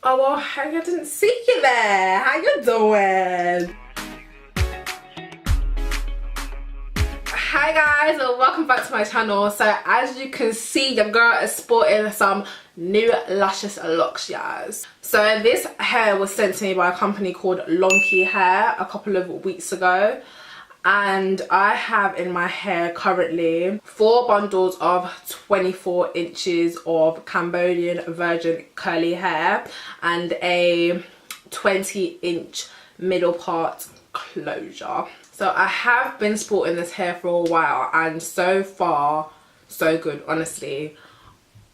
Oh well, I didn't see you there. How you doing? Hi guys, and welcome back to my channel. So as you can see, your girl is sporting some new luscious locks, guys. So this hair was sent to me by a company called Longqi Hair a couple of weeks ago. And I have in my hair currently 4 bundles of 24 inches of Cambodian virgin curly hair and a 20-inch middle part closure. So I have been sporting this hair for a while, and so far so good, honestly.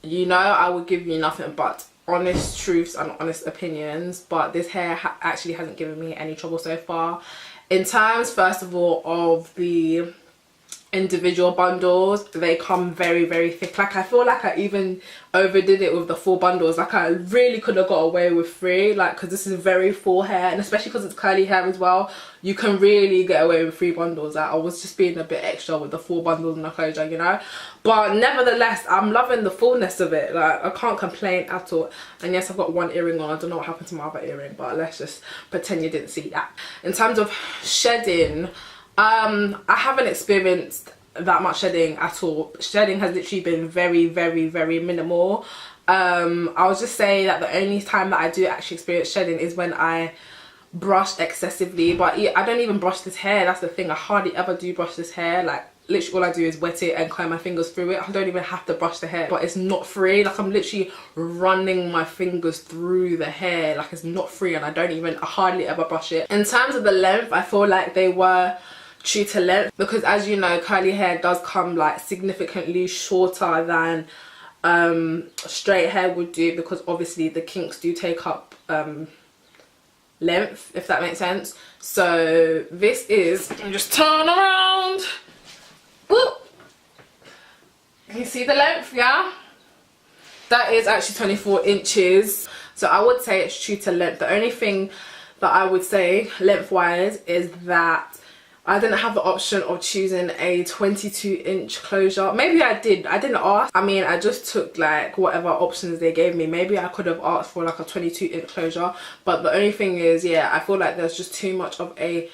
You know, I would give you nothing but honest truths and honest opinions, but this hair actually hasn't given me any trouble so far. In terms, first of all, of the individual bundles, they come very, very thick. Like, I feel like I even overdid it with the 4 bundles. Like, I really could have got away with 3, like, because this is very full hair, and especially because it's curly hair as well, you can really get away with 3 bundles. Like, I was just being a bit extra with the 4 bundles and the closure, you know. But nevertheless, I'm loving the fullness of it. Like, I can't complain at all. And yes, I've got 1 earring on. I don't know what happened to my other earring, but let's just pretend you didn't see that. In terms of shedding, I haven't experienced that much shedding at all. Shedding has literally been very, very, very minimal. I'll just say that the only time that I do actually experience shedding is when I brush excessively. But I don't even brush this hair, that's the thing. I hardly ever do brush this hair. Like, literally all I do is wet it and comb my fingers through it. I don't even have to brush the hair, but it's not free. Like, I'm literally running my fingers through the hair, like it's not free, and I hardly ever brush it. In terms of the length, I feel like they were true to length, because as you know, curly hair does come like significantly shorter than straight hair would do, because obviously the kinks do take up length, if that makes sense. So this is, just turn around. Whoop. Can you see the length? Yeah, that is actually 24 inches. So I would say it's true to length. The only thing that I would say lengthwise is that I didn't have the option of choosing a 22-inch closure. Maybe I did. I didn't ask. I mean, I just took like whatever options they gave me. Maybe I could have asked for like a 22-inch closure. But the only thing is, yeah, I feel like there's just too much of a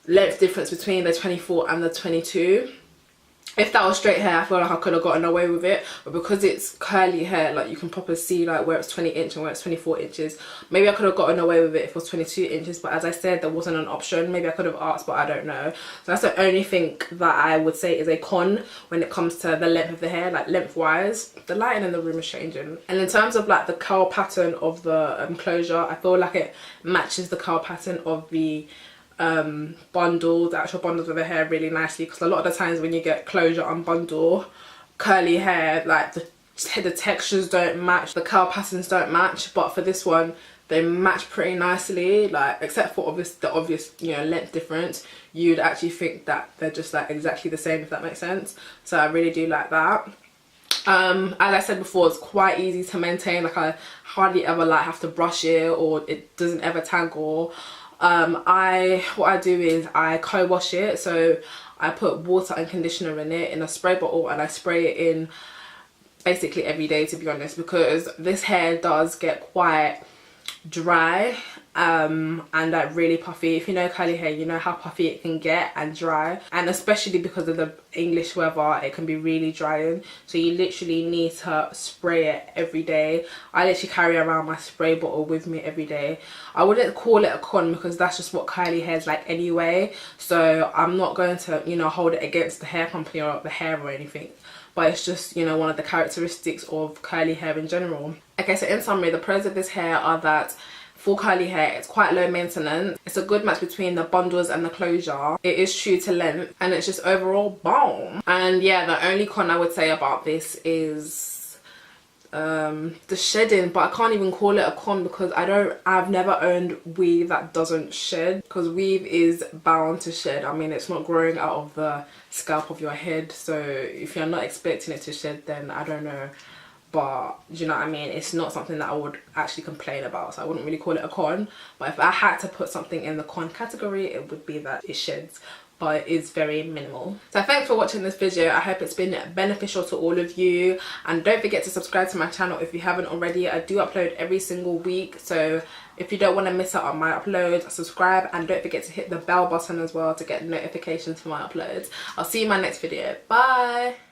length difference between the 24 and the 22. If that was straight hair, I feel like I could have gotten away with it, but because it's curly hair, like, you can properly see like where it's 20 inch and where it's 24 inches. Maybe I could have gotten away with it if it was 22 inches, but as I said, there wasn't an option. Maybe I could have asked, but I don't know. So that's the only thing that I would say is a con when it comes to the length of the hair, like lengthwise. The lighting in the room is changing. And in terms of like the curl pattern of the closure, I feel like it matches the curl pattern of the the actual bundles of the hair really nicely, because a lot of the times when you get closure on bundle curly hair, like the textures don't match, the curl patterns don't match, but for this one they match pretty nicely, like except for the obvious, you know, length difference. You'd actually think that they're just like exactly the same, if that makes sense. So I really do like that. As I said before, it's quite easy to maintain. Like, I hardly ever like have to brush it, or it doesn't ever tangle. What I do is I co-wash it. So I put water and conditioner in it in a spray bottle, and I spray it in basically every day, to be honest, because this hair does get quite dry and like really puffy. If you know curly hair, you know how puffy it can get and dry, and especially because of the English weather, it can be really drying. So you literally need to spray it every day. I literally carry around my spray bottle with me every day. I wouldn't call it a con, because that's just what curly hair is like anyway, so I'm not going to, you know, hold it against the hair company or the hair or anything, but it's just, you know, one of the characteristics of curly hair in general. Okay, so in summary, the pros of this hair are that for curly hair, it's quite low maintenance. It's a good match between the bundles and the closure. It is true to length, and it's just overall bomb. And yeah, the only con I would say about this is the shedding, but I can't even call it a con because I've never owned weave that doesn't shed, because weave is bound to shed. I mean, it's not growing out of the scalp of your head, so if you're not expecting it to shed, then I don't know. But do you know what I mean, it's not something that I would actually complain about, so I wouldn't really call it a con. But if I had to put something in the con category, it would be that it sheds. but it is very minimal. So thanks for watching this video. I hope it's been beneficial to all of you, and don't forget to subscribe to my channel if you haven't already. I do upload every single week, so if you don't want to miss out on my uploads, subscribe, and don't forget to hit the bell button as well to get notifications for my uploads. I'll see you in my next video. Bye.